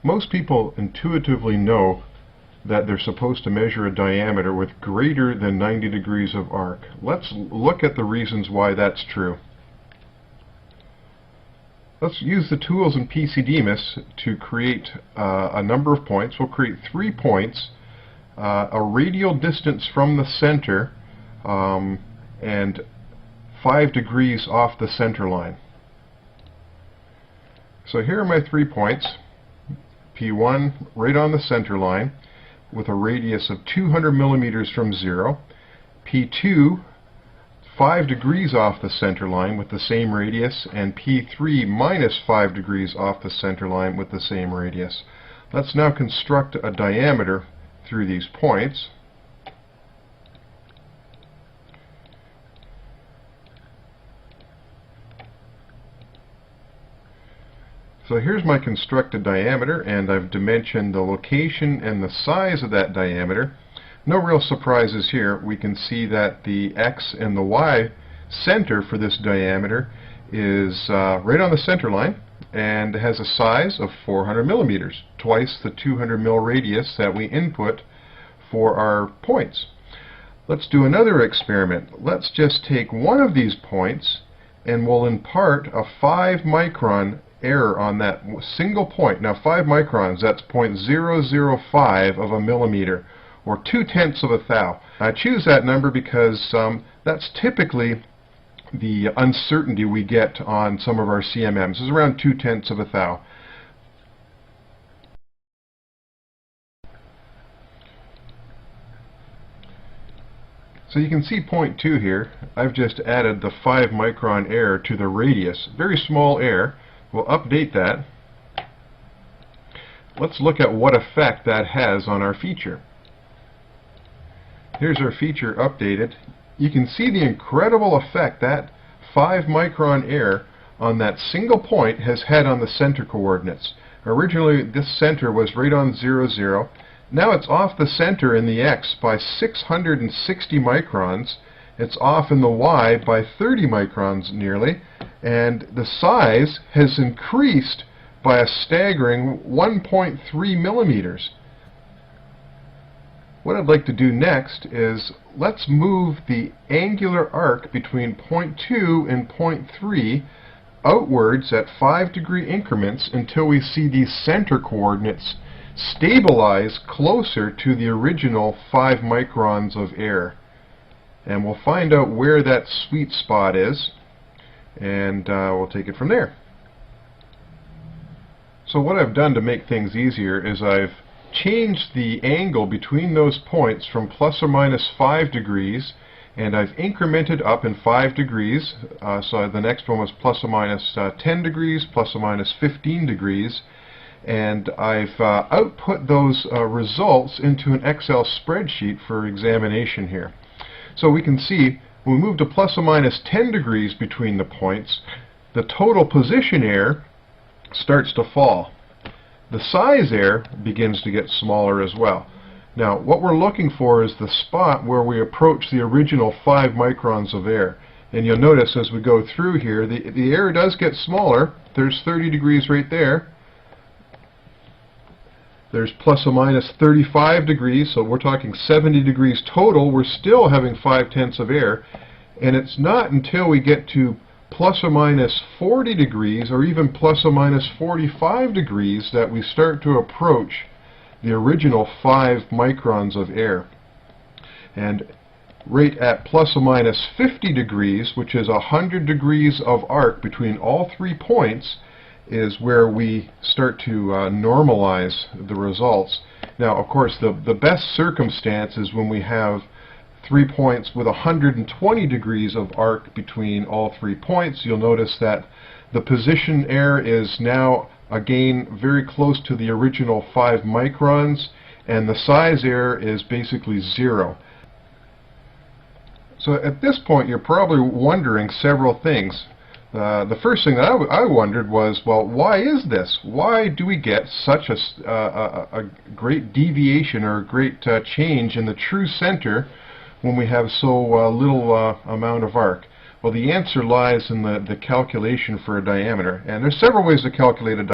Most people intuitively know that they're supposed to measure a diameter with greater than 90 degrees of arc. Let's look at the reasons why that's true. Let's use the tools in PCDMIS to create a number of points. We'll create 3 points, a radial distance from the center, and 5 degrees off the center line. So here are my 3 points. P1 right on the center line with a radius of 200 millimeters from 0. P2 5 degrees off the center line with the same radius, and P3 minus 5 degrees off the center line with the same radius. Let's now construct a diameter through these points. So here's my constructed diameter, and I've dimensioned the location and the size of that diameter. No real surprises here. We can see that the X and the Y center for this diameter is right on the center line and has a size of 400 millimeters, twice the 200 mil radius that we input for our points. Let's do another experiment. Let's just take one of these points and we'll impart a 5 micron error on that single point. Now 5 microns, that's 0.005 of a millimeter, or 0.2 of a thou. I choose that number because that's typically the uncertainty we get on some of our CMMs, is around 0.2 of a thou. So you can see point 2 here. I've just added the 5 micron error to the radius. Very small error. We'll update that. Let's look at what effect that has on our feature. Here's our feature updated. You can see the incredible effect that 5 micron error on that single point has had on the center coordinates. Originally this center was right on 0, 0. Now it's off the center in the X by 660 microns. It's off in the Y by 30 microns nearly, and the size has increased by a staggering 1.3 millimeters. What I'd like to do next is let's move the angular arc between point 2 and point 3 outwards at 5 degree increments until we see these center coordinates stabilize closer to the original 5 microns of error. And we'll find out where that sweet spot is, and we'll take it from there. So what I've done to make things easier is I've changed the angle between those points from plus or minus 5 degrees, and I've incremented up in 5 degrees. So the next one was plus or minus 10 degrees, plus or minus 15 degrees, and I've output those results into an Excel spreadsheet for examination here. So we can see when we move to plus or minus 10 degrees between the points, the total position error starts to fall. The size error begins to get smaller as well. Now what we're looking for is the spot where we approach the original 5 microns of error. And you'll notice as we go through here, the error does get smaller. There's 30 degrees right there. There's plus or minus 35 degrees, so we're talking 70 degrees total. We're still having 0.5 of error, and it's not until we get to plus or minus 40 degrees or even plus or minus 45 degrees that we start to approach the original 5 microns of error. And right at plus or minus 50 degrees, which is 100 degrees of arc between all 3 points, is where we start to normalize the results. Now, of course, the best circumstance is when we have 3 points with 120 degrees of arc between all 3 points. You'll notice that the position error is now again very close to the original 5 microns, and the size error is basically 0. So at this point you're probably wondering several things. The first thing that I wondered was, well, why is this? Why do we get such a great deviation or a great change in the true center when we have so little amount of arc? Well, the answer lies in the calculation for a diameter. And there's several ways to calculate a diameter.